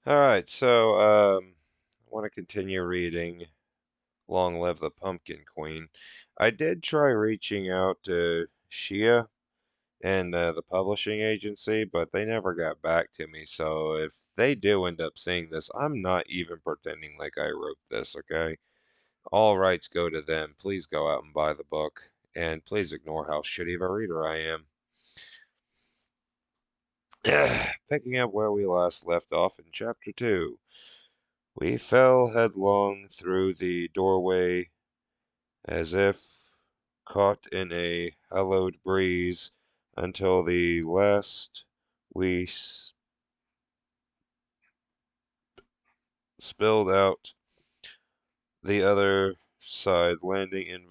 Alright, so I want to continue reading Long Live the Pumpkin Queen. I did try reaching out to Shea and the publishing agency, but they never got back to me. So if they do end up seeing this, I'm not even pretending like I wrote this, okay? All rights go to them. Please go out and buy the book, and please ignore how shitty of a reader I am. Picking up where we last left off in Chapter 2. We fell headlong through the doorway as if caught in a hallowed breeze until the last we spilled out the other side, landing in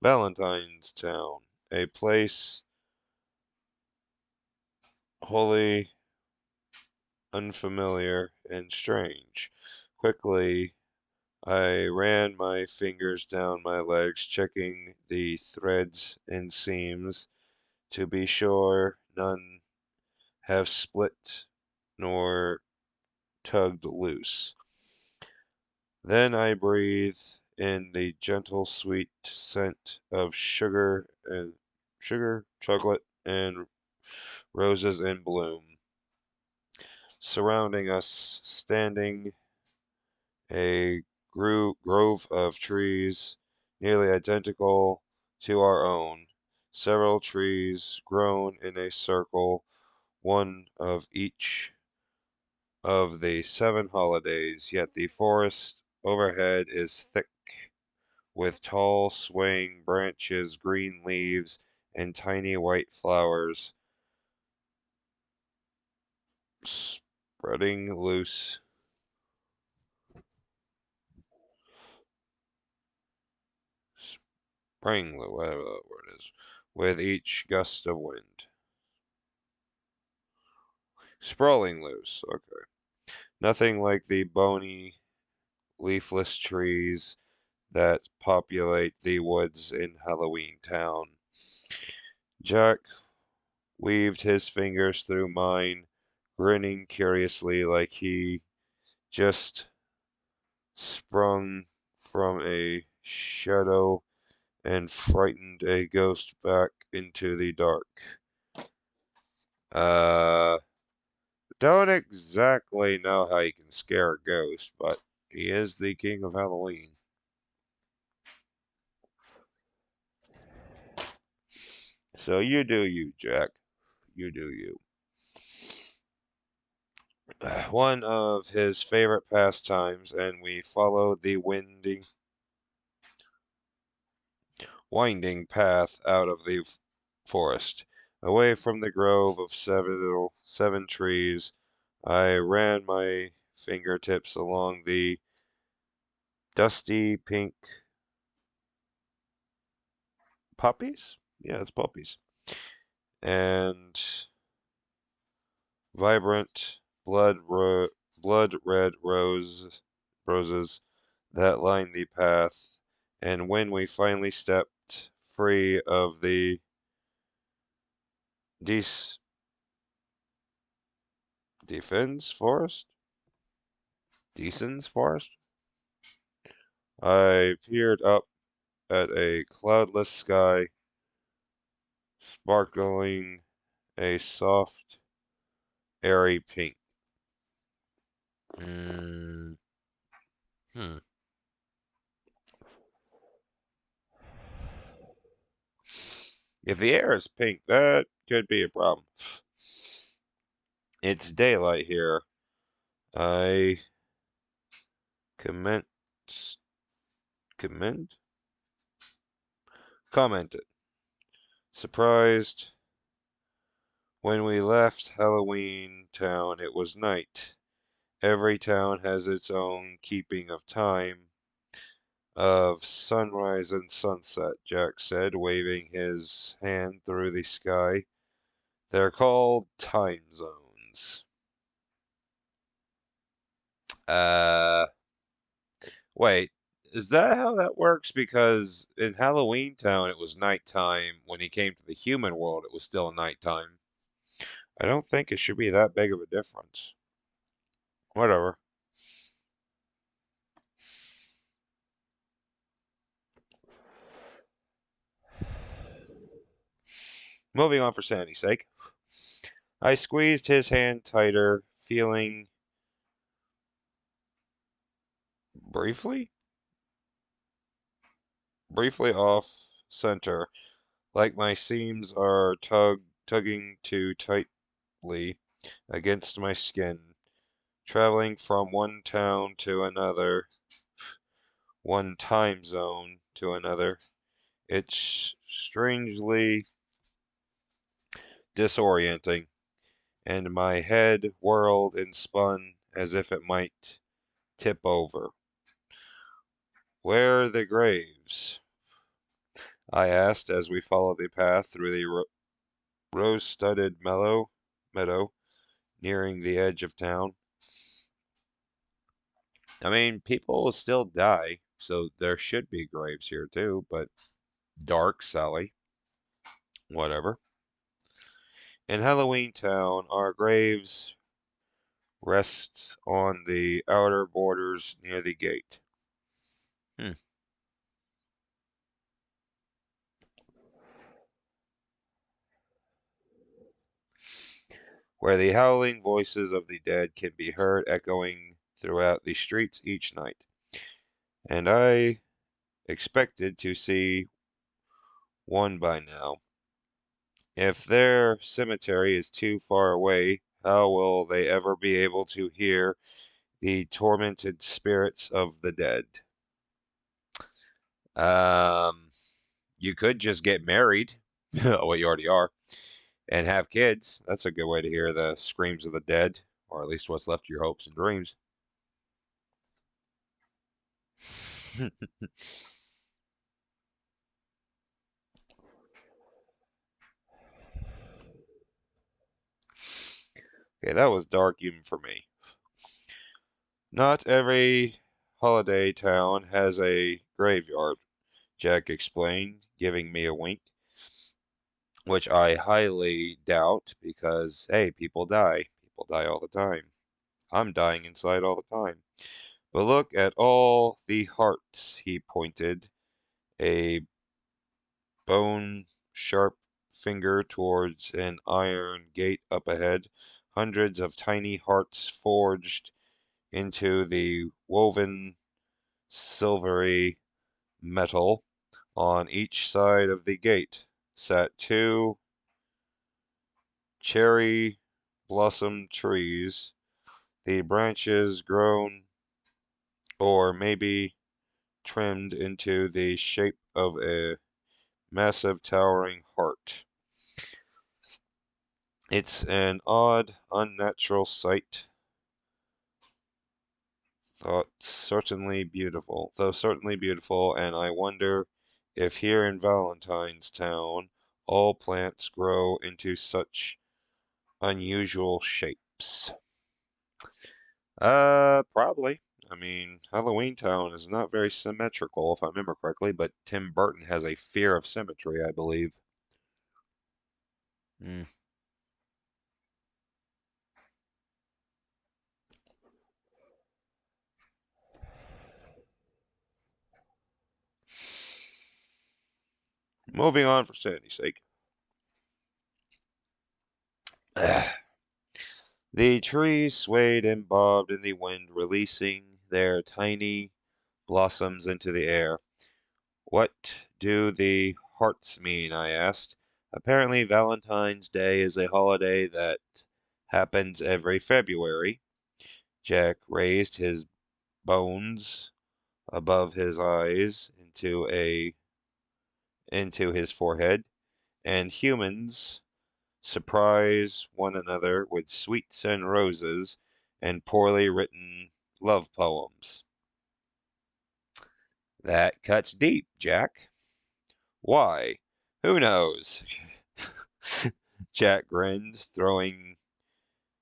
Valentine's Town, a place wholly unfamiliar and strange. Quickly, I ran my fingers down my legs, checking the threads and seams to be sure none have split nor tugged loose. Then I breathed in the gentle, sweet scent of chocolate, and roses in bloom, surrounding us, standing a grove of trees nearly identical to our own, several trees grown in a circle, one of each of the 7 holidays, yet the forest overhead is thick with tall swaying branches, green leaves, and tiny white flowers spreading loose whatever that word is, with each gust of wind. Sprawling loose, okay. Nothing like the bony, leafless trees that populate the woods in Halloween Town. Jack weaved his fingers through mine, grinning curiously like he just sprung from a shadow and frightened a ghost back into the dark. Uh, don't exactly know how you can scare a ghost, but he is the king of Halloween. So you do you, Jack. You do you. One of his favorite pastimes, and we followed the winding path out of the forest, away from the grove of seven trees. I ran my fingertips along the dusty pink poppies. Yeah, it's poppies. And vibrant blood red roses that lined the path. And when we finally stepped free of the defense forest, Deason's forest, I peered up at a cloudless sky, sparkling a soft, airy pink. Mm, hmm. If the air is pink, that could be a problem. It's daylight here. I comment, comment, commented, surprised. When we left Halloween Town, it was night. Every town has its own keeping of time, of sunrise and sunset, Jack said, waving his hand through the sky. They're called time zones. Uh, wait, is that how that works? Because in Halloween Town, it was nighttime. When he came to the human world, it was still nighttime. I don't think it should be that big of a difference. Whatever. Moving on for sanity's sake. I squeezed his hand tighter, feeling briefly briefly off center, like my seams are tugging too tightly against my skin, traveling from one town to another, one time zone to another. It's strangely disorienting, and my head whirled and spun as if it might tip over. Where are the graves? I asked as we followed the path through the rose-studded meadow nearing the edge of town. I mean, people will still die, so there should be graves here too, but dark, Sally. Whatever. In Halloween Town, our graves rest on the outer borders near the gate. Hmm. Where the howling voices of the dead can be heard echoing throughout the streets each night. And I expected to see one by now. If their cemetery is too far away, how will they ever be able to hear the tormented spirits of the dead? Um, you could just get married, well, you already are, and have kids. That's a good way to hear the screams of the dead, or at least what's left of your hopes and dreams. Okay, that was dark even for me. Not every holiday town has a graveyard, Jack explained, giving me a wink, which I highly doubt because, hey, people die. People die all the time. I'm dying inside all the time. But look at all the hearts, he pointed, a bone sharp finger towards an iron gate up ahead. Hundreds of tiny hearts forged into the woven silvery metal. On each side of the gate sat two cherry blossom trees, the branches grown or maybe trimmed into the shape of a massive towering heart. It's an odd, unnatural sight, though certainly beautiful, and I wonder if here in Valentine's Town all plants grow into such unusual shapes. Probably. I mean, Halloween Town is not very symmetrical, if I remember correctly, but Tim Burton has a fear of symmetry, I believe. Mm. Moving on for sanity's sake. The trees swayed and bobbed in the wind, releasing their tiny blossoms into the air. What do the hearts mean? I asked. Apparently, Valentine's Day is a holiday that happens every February. Jack raised his bones above his eyes into his forehead, and humans surprise one another with sweets and roses and poorly written love poems. That cuts deep, Jack. Why? Who knows? Jack grinned,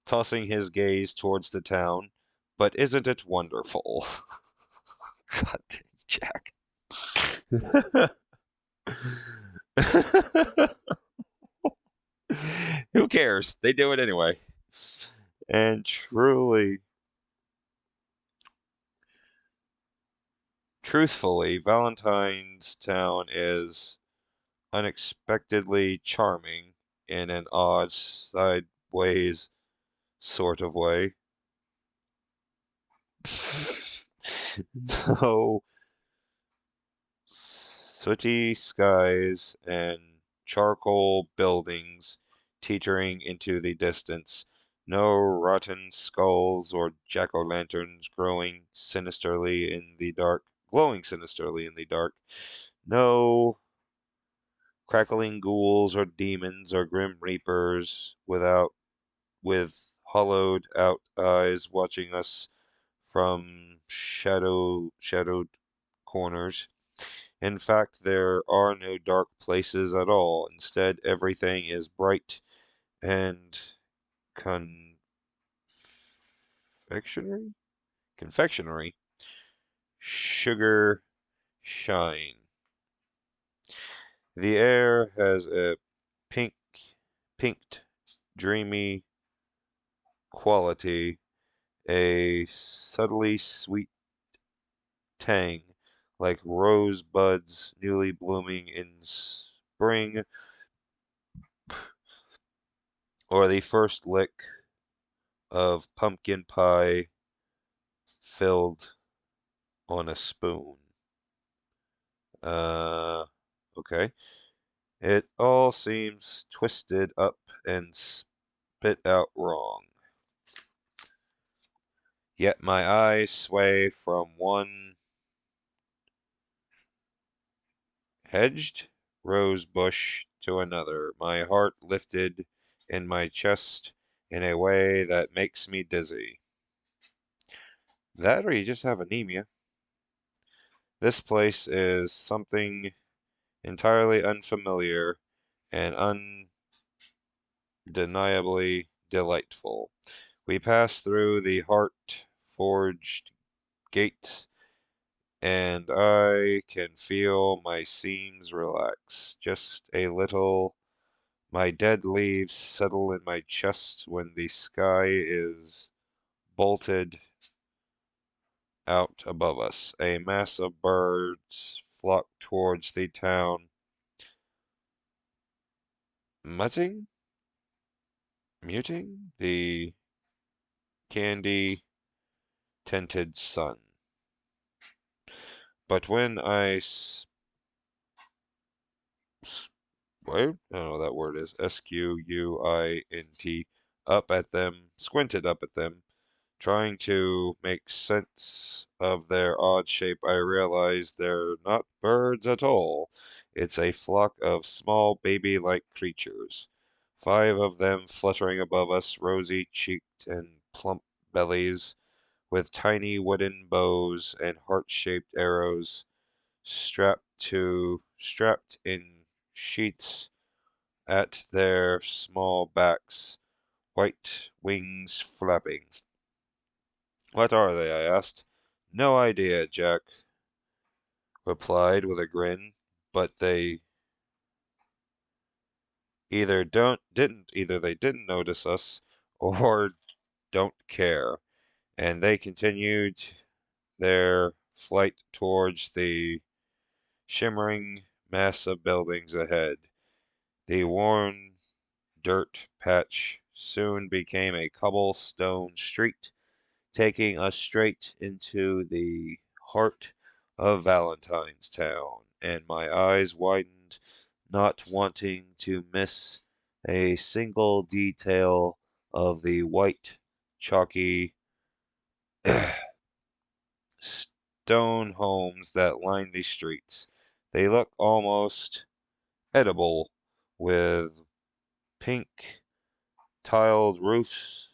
tossing his gaze towards the town. But isn't it wonderful? God damn, Jack. Who cares? They do it anyway. And truthfully, Valentine's Town is unexpectedly charming in an odd, sideways sort of way. Though sooty skies and charcoal buildings teetering into the distance, no rotten skulls or jack-o'-lanterns glowing sinisterly in the dark, no crackling ghouls or demons or grim reapers with hollowed out eyes watching us from shadowed corners. In fact, there are no dark places at all. Instead, everything is bright and confectionery, confectionery, sugar shine. The air has a pink, pinked, dreamy quality, a subtly sweet tang, like rosebuds newly blooming in spring, or the first lick of pumpkin pie filled on a spoon. Uh, okay. It all seems twisted up and spit out wrong. Yet my eyes sway from one hedged rose bush to another, my heart lifted in my chest in a way that makes me dizzy. That or you just have anemia. This place is something entirely unfamiliar and undeniably delightful. We pass through the heart-forged gates, and I can feel my seams relax just a little. My dead leaves settle in my chest when the sky is bolted out above us. A mass of birds flock towards the town, muting the candy tinted sun. But when what? I don't know what that word is. Squint up at them, squinted up at them, trying to make sense of their odd shape, I realize they're not birds at all. It's a flock of small baby-like creatures. 5 of them fluttering above us, rosy-cheeked and plump bellies, with tiny wooden bows and heart-shaped arrows strapped in sheaths at their small backs, white wings flapping. What are they? I asked. No idea, Jack replied with a grin, but either they didn't notice us or don't care, and they continued their flight towards the shimmering mass of buildings ahead. The worn dirt patch soon became a cobblestone street, taking us straight into the heart of Valentine's Town, and my eyes widened, not wanting to miss a single detail of the white, chalky stone homes that line the streets. They look almost edible, with pink tiled roofs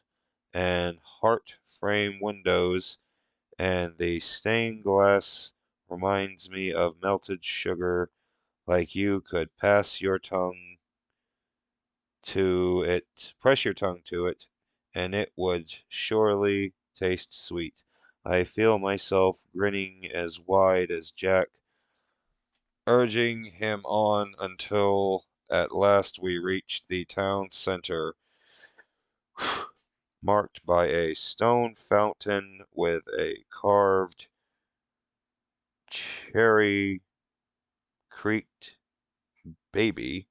and heart frame windows, and the stained glass reminds me of melted sugar, like you could press your tongue to it, and it would surely taste sweet. I feel myself grinning as wide as Jack, urging him on until at last we reached the town center, marked by a stone fountain with a carved cherry creaked baby,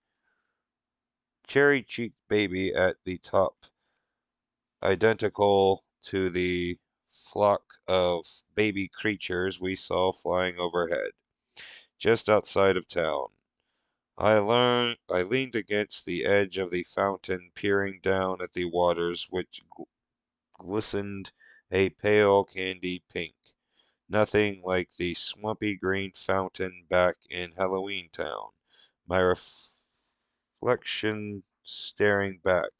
cherry cheeked baby at the top, identical to the flock of baby creatures we saw flying overhead, just outside of town. I leaned against the edge of the fountain, peering down at the waters, which glistened a pale candy pink, nothing like the swampy green fountain back in Halloween Town. My reflection staring back.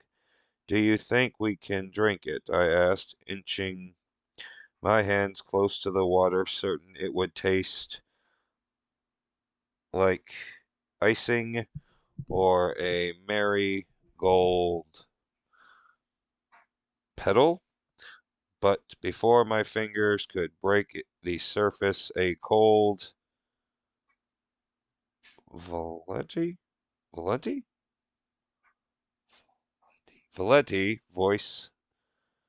Do you think we can drink it? I asked, inching my hands close to the water, certain it would taste like icing or a marigold petal. But before my fingers could break the surface, a cold Valenti? Valenti? Valenti voice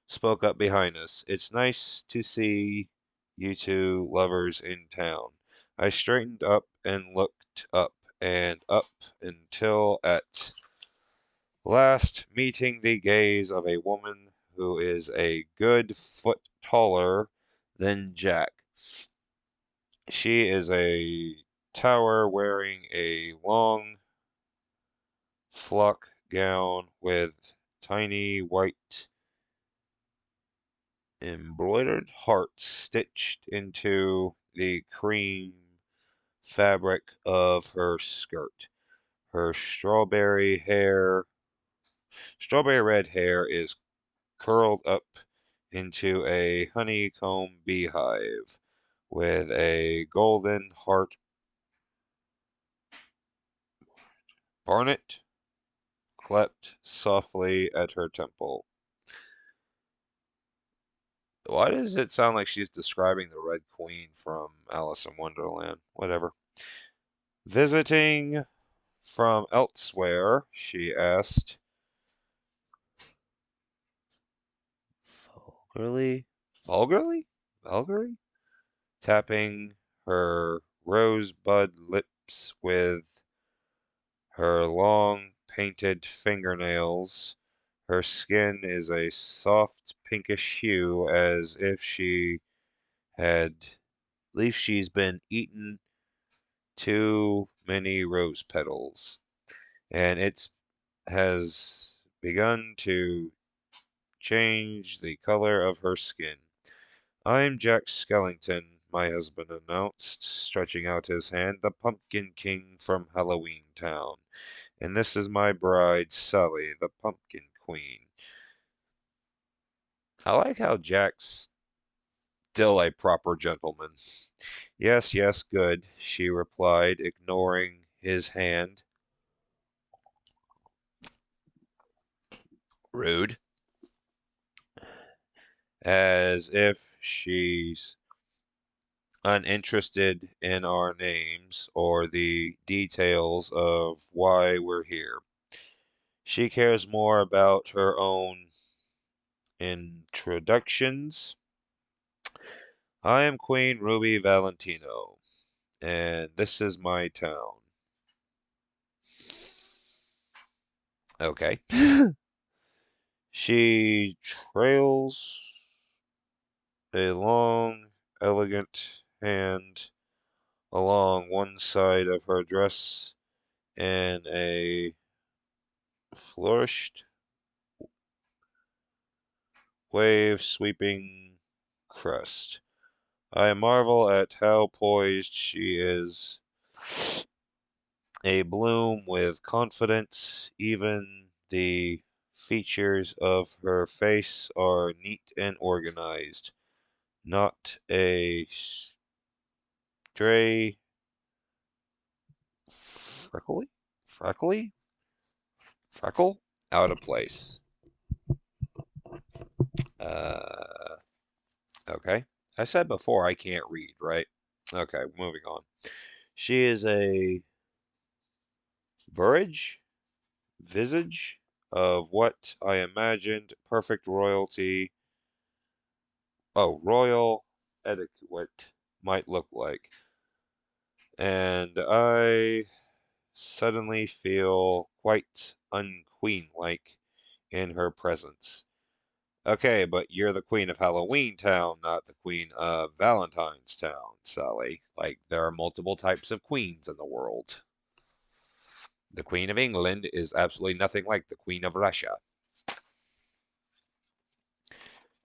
spoke up behind us. It's nice to see you two lovers in town. I straightened up and looked up and up until at last meeting the gaze of a woman who is a good foot taller than Jack. She is a tower wearing a long flock gown with tiny white embroidered hearts stitched into the cream fabric of her skirt. Her strawberry red hair is curled up into a honeycomb beehive with a golden heart barnet clept softly at her temple. Why does it sound like she's describing the Red Queen from Alice in Wonderland? Whatever. Visiting from elsewhere, she asked. Vulgarly? Vulgarly? Vulgarly? Tapping her rosebud lips with her long painted fingernails. Her skin is a soft pinkish hue had, if she's been eaten too many rose petals, and it has begun to change the color of her skin. I'm Jack Skellington, my husband announced, stretching out his hand, the Pumpkin King from Halloween Town. And this is my bride, Sally, the Pumpkin Queen. I like how Jack's still a proper gentleman. Yes, yes, good, she replied, ignoring his hand. Rude. As if she's uninterested in our names or the details of why we're here. She cares more about her own introductions. I am Queen Ruby Valentino, and this is my town. Okay. She trails a long, elegant hand along one side of her dress in a flourished wave sweeping crest. I marvel at how poised she is, a bloom with confidence. Even the features of her face are neat and organized, not a stray freckly, freckly, freckle out of place. Uh, okay. I said before I can't read, right? Okay, moving on. She is a Burridge? visage of what I imagined perfect royal etiquette might look like. And I suddenly feel quite unqueen-like in her presence. Okay, but you're the queen of Halloween Town, not the queen of Valentine's Town, Sally. Like, there are multiple types of queens in the world. The Queen of England is absolutely nothing like the Queen of Russia.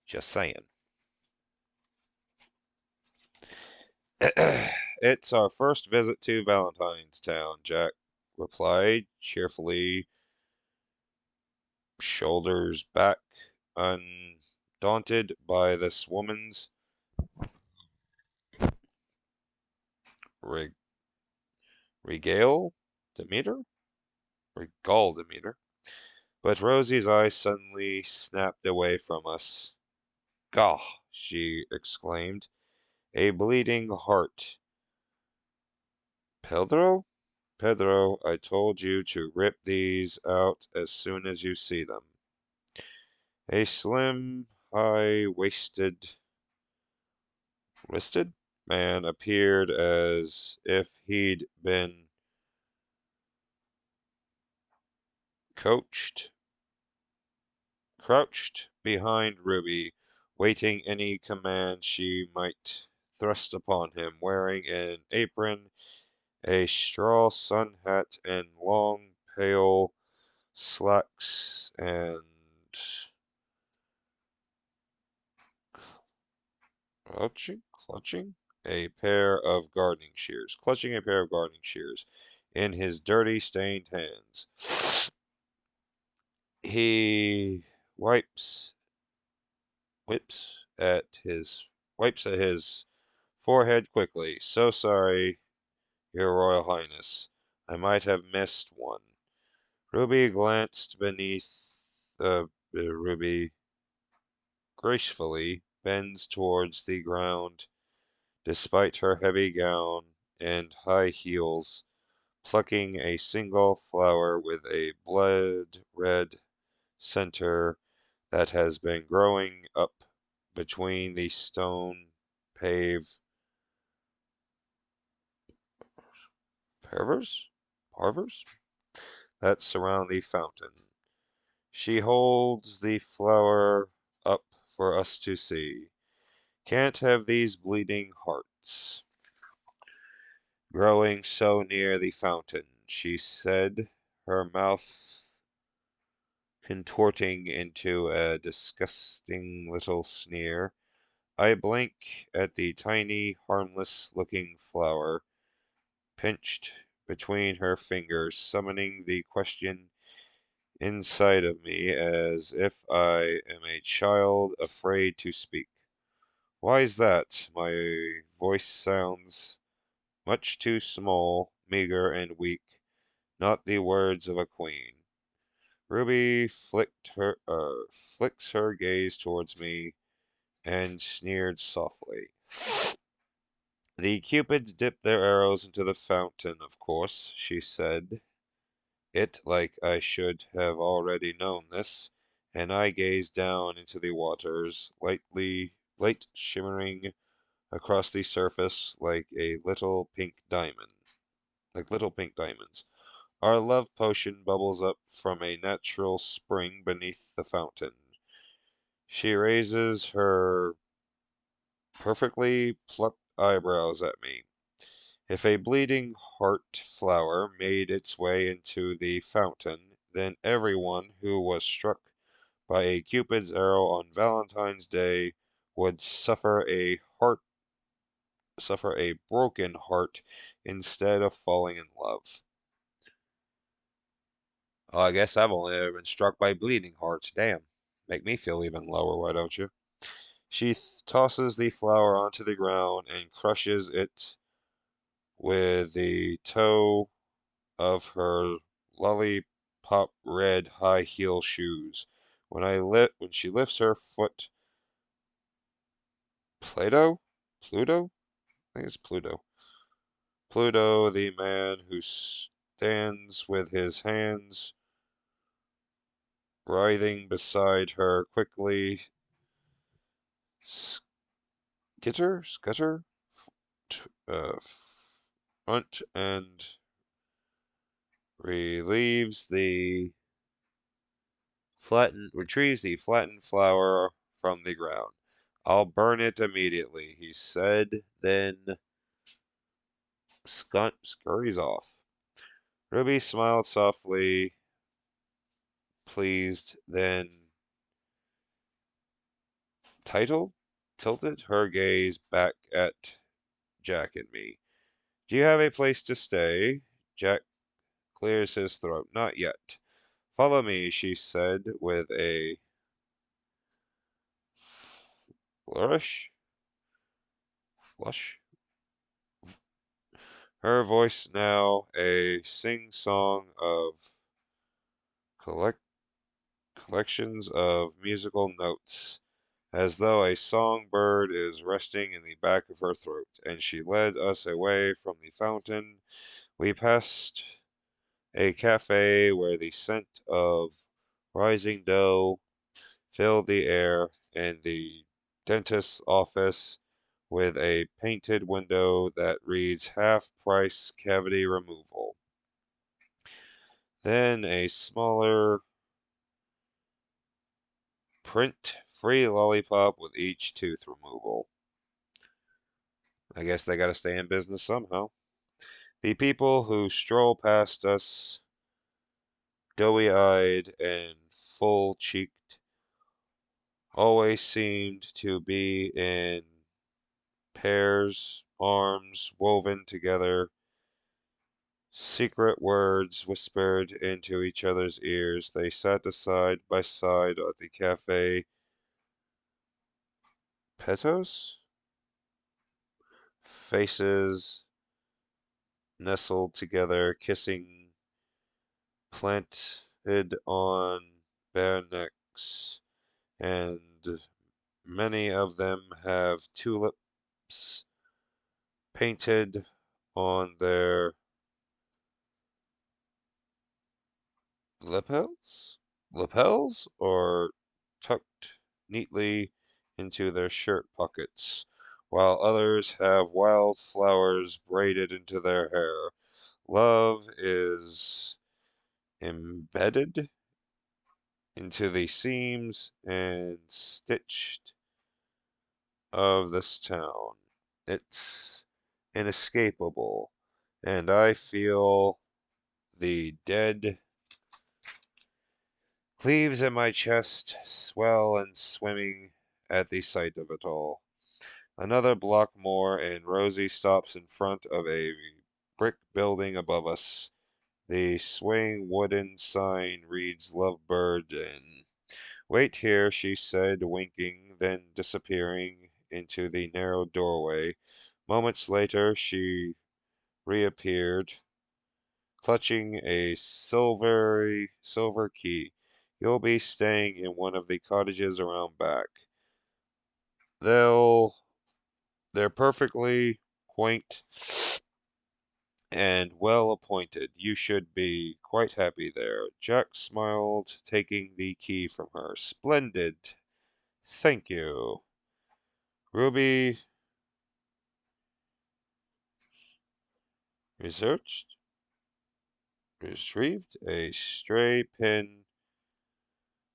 Just saying. It's our first visit to Valentine's Town, Jack replied cheerfully, shoulders back, undaunted by this woman's reg regale demeanor? Regal demeanor. But Rosie's eyes suddenly snapped away from us. Gah! She exclaimed. A bleeding heart. Pedro? Pedro, I told you to rip these out as soon as you see them. A slim, wristed man appeared as if he'd been coached, crouched behind Ruby, waiting any command she might thrust upon him, wearing an apron, a straw sun hat, and long, pale slacks, and clutching a pair of gardening shears, in his dirty, stained hands. He wipes, whips at his, wipes at his forehead quickly. So sorry, Your Royal Highness. I might have missed one. Ruby glanced beneath Ruby gracefully bends towards the ground, despite her heavy gown and high heels, plucking a single flower with a blood-red center that has been growing up between the stone pave parvers that surround the fountain. She holds the flower up for us to see. Can't have these bleeding hearts growing so near the fountain, she said, her mouth contorting into a disgusting little sneer. I blink at the tiny, harmless-looking flower pinched between her fingers, summoning the question inside of me as if I am a child afraid to speak. Why is that? My voice sounds much too small, meager, and weak, not the words of a queen. Ruby flicks her gaze towards me and sneered softly. The Cupids dip their arrows into the fountain, of course, she said. It like I should have already known this, and I gazed down into the waters, light shimmering across the surface like little pink diamonds. Our love potion bubbles up from a natural spring beneath the fountain. She raises her perfectly plucked eyebrows at me. If a bleeding heart flower made its way into the fountain, then everyone who was struck by a Cupid's arrow on Valentine's Day would suffer a broken heart instead of falling in love. Oh, I guess I've only ever been struck by bleeding hearts. Damn. Make me feel even lower, why don't you? She tosses the flower onto the ground and crushes it with the toe of her lollipop red high heel shoes. When she lifts her foot, Pluto? I think it's Pluto. Pluto, the man who stands with his hands writhing beside her quickly. Scutter, front and retrieves the flattened flower from the ground. I'll burn it immediately, he said, then scurries off. Ruby smiled softly, pleased, then tilted her gaze back at Jack and me. Do you have a place to stay? Jack clears his throat. Not yet. Follow me, she said with a flourish. Flush. Her voice now a sing-song of collections of musical notes, as though a songbird is resting in the back of her throat, and she led us away from the fountain. We passed a cafe where the scent of rising dough filled the air, and the dentist's office with a painted window that reads half price cavity removal. Then a smaller print free lollipop with each tooth removal. I guess they gotta stay in business somehow. The people who stroll past us, doughy eyed and full cheeked, always seemed to be in pairs, arms woven together, secret words whispered into each other's ears. They sat side by side at the cafe Petos, faces nestled together, kissing, planted on bare necks, and many of them have tulips painted on their lapels? Lapels? Or tucked neatly into their shirt pockets, while others have wild flowers braided into their hair. Love is embedded into the seams and stitched of this town. It's inescapable, and I feel the dead leaves in my chest swell and swimming at the sight of it all. Another block more, and Rosie stops in front of a brick building above us. The swaying wooden sign reads Lovebird Inn. Wait here, she said, winking, then disappearing into the narrow doorway. Moments later, she reappeared, clutching a silver key. You'll be staying in one of the cottages around back. They'll they're perfectly quaint and well appointed. You should be quite happy there. Jack smiled, taking the key from her. Splendid. Thank you. Ruby researched, retrieved a stray pin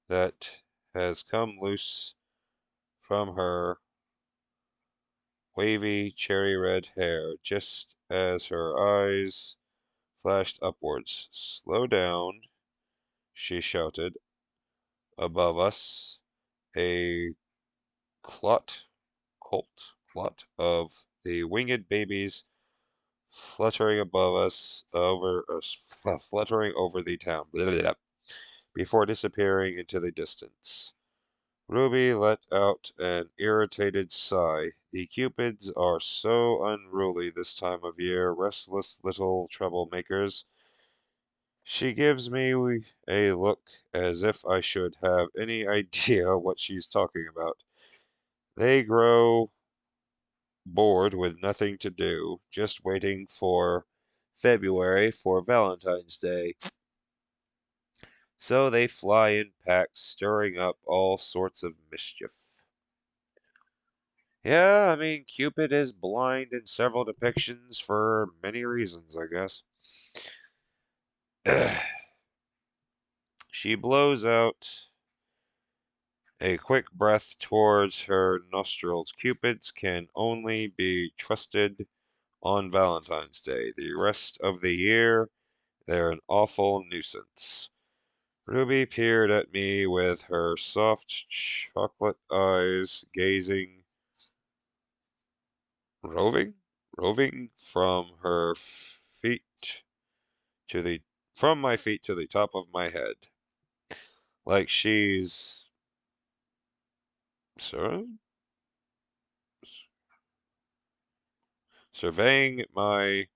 that has come loose from her wavy cherry red hair just as her eyes flashed upwards. Slow down, she shouted. Above us, a clot, clot of the winged babies fluttering above us, fluttering over the town, blah, blah, blah, before disappearing into the distance. Ruby let out an irritated sigh. The Cupids are so unruly this time of year, restless little troublemakers. She gives me a look as if I should have any idea what she's talking about. They grow bored with nothing to do, just waiting for February for Valentine's Day. So they fly in packs, stirring up all sorts of mischief. Yeah, I mean, Cupid is blind in several depictions for many reasons, I guess. She blows out a quick breath towards her nostrils. Cupids can only be trusted on Valentine's Day. The rest of the year, they're an awful nuisance. Ruby peered at me with her soft chocolate eyes, roving, roving feet to the from my feet to the top of my head, like she's sur surveying my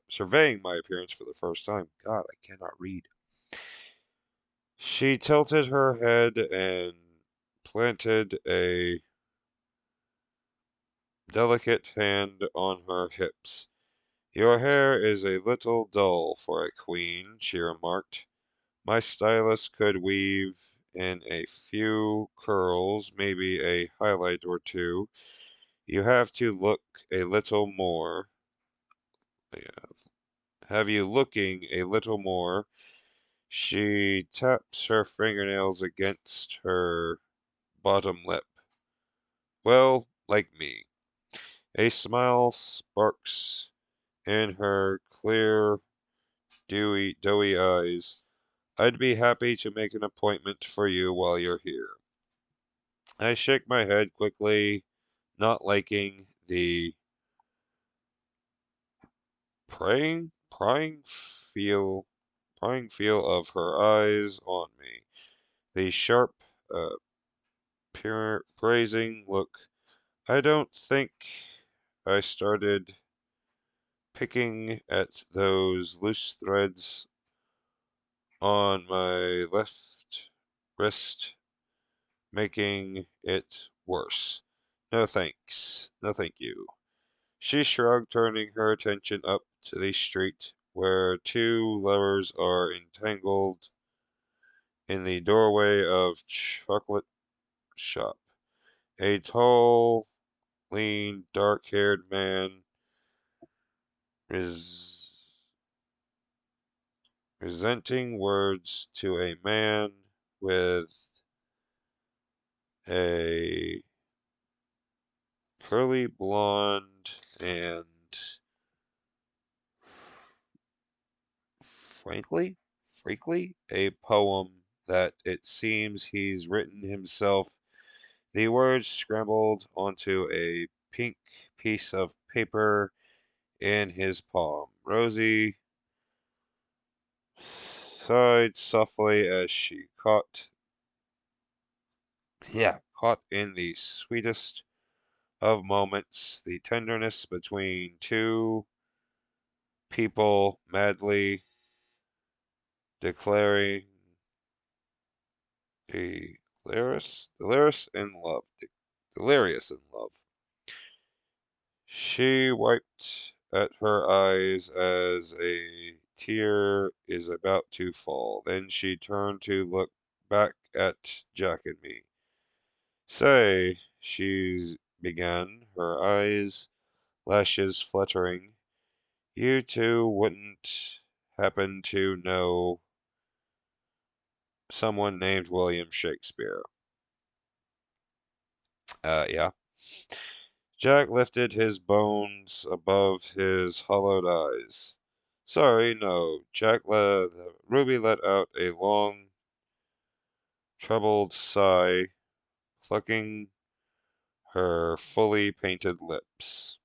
surveying my appearance for the first time. God, I cannot read. She tilted her head and planted a delicate hand on her hips. Your hair is a little dull for a queen, she remarked. My stylist could weave in a few curls, maybe a highlight or two. You have to look a little more. Yeah, have you looking a little more. She taps her fingernails against her bottom lip. Well, like me. A smile sparks in her clear, doughy eyes. I'd be happy to make an appointment for you while you're here. I shake my head quickly, not liking the prying feel, prying feel of her eyes on me. The sharp, uh, praising look. I don't think I started picking at those loose threads on my left wrist, making it worse. No thanks. No thank you. She shrugged, turning her attention up to the street, where two lovers are entangled in the doorway of chocolate shop. A tall, lean, dark-haired man is resenting words to a man with a curly blonde and frankly, a poem that it seems he's written himself. The words scrambled onto a pink piece of paper in his palm. Rosie sighed softly as she caught in the sweetest of moments the tenderness between two people madly declaring delirious in love. Delirious in love. She wiped at her eyes as a tear is about to fall. Then she turned to look back at Jack and me. Say, she began, her eyes, lashes fluttering. You two wouldn't happen to know someone named William Shakespeare. Yeah. Jack lifted his bones above his hollowed eyes. Sorry, no. Ruby let out a long, troubled sigh, plucking her fully painted lips.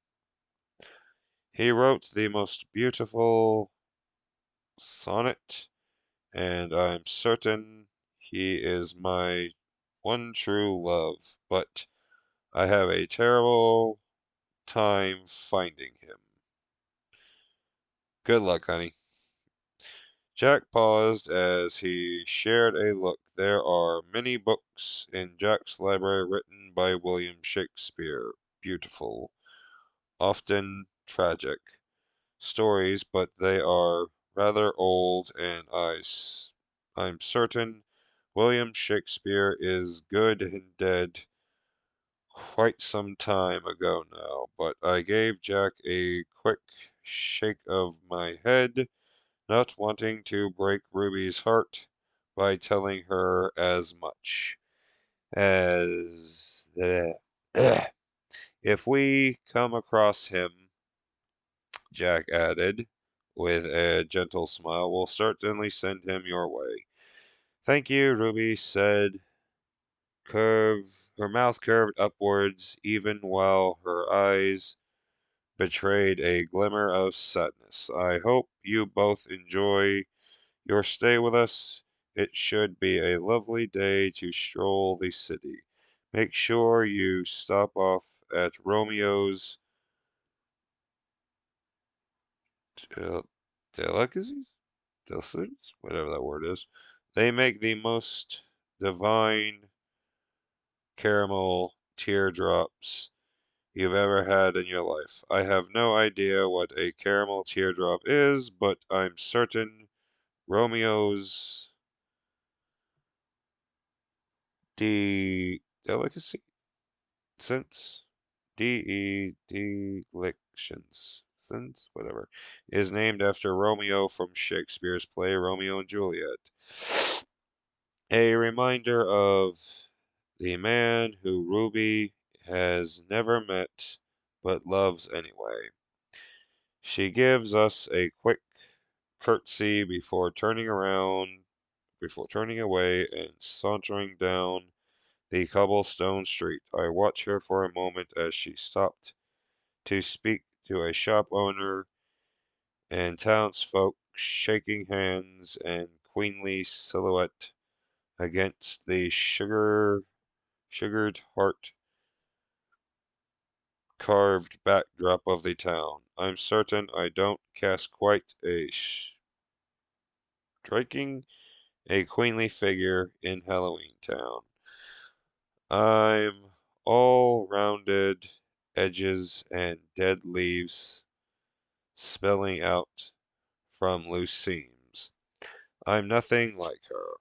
He wrote the most beautiful sonnet, and I'm certain he is my one true love, but I have a terrible time finding him. Good luck, honey. Jack paused as he shared a look. There are many books in Jack's library written by William Shakespeare. Beautiful, often tragic stories, but they are rather old, and I'm certain William Shakespeare is good and dead quite some time ago now, but I gave Jack a quick shake of my head, not wanting to break Ruby's heart by telling her as much as if we come across him, Jack added, with a gentle smile, we'll certainly send him your way. Thank you, Ruby said, her mouth curved upwards, even while her eyes betrayed a glimmer of sadness. I hope you both enjoy your stay with us. It should be a lovely day to stroll the city. Make sure you stop off at Romeo's del- delicacies? Delicacies? Whatever that word is. They make the most divine caramel teardrops you've ever had in your life. I have no idea what a caramel teardrop is, but I'm certain Romeo's delicacy sense delections sense whatever is named after Romeo from Shakespeare's play Romeo and Juliet. A reminder of the man who Ruby has never met but loves anyway. She gives us a quick curtsy before turning away and sauntering down the cobblestone street. I watch her for a moment as she stopped to speak to a shop owner and townsfolk, shaking hands and queenly silhouette against the sugared heart carved backdrop of the town. I'm certain I don't cast quite a striking, a queenly figure in Halloween Town. I'm all rounded edges and dead leaves spilling out from loose seams. I'm nothing like her.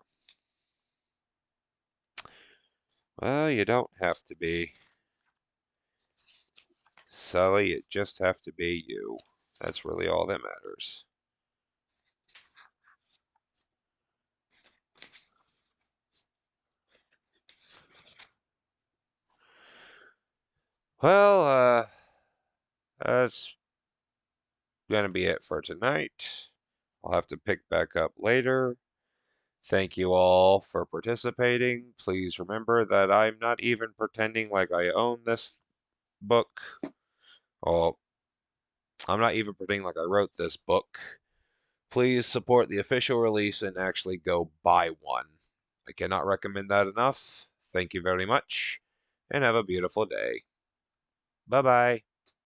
Well, you don't have to be, Sally. You just have to be you. That's really all that matters. Well, that's gonna be it for tonight. I'll have to pick back up later. Thank you all for participating. Please remember that I'm not even pretending like I own this book. Oh, I'm not even pretending like I wrote this book. Please support the official release and actually go buy one. I cannot recommend that enough. Thank you very much, and have a beautiful day. Bye bye.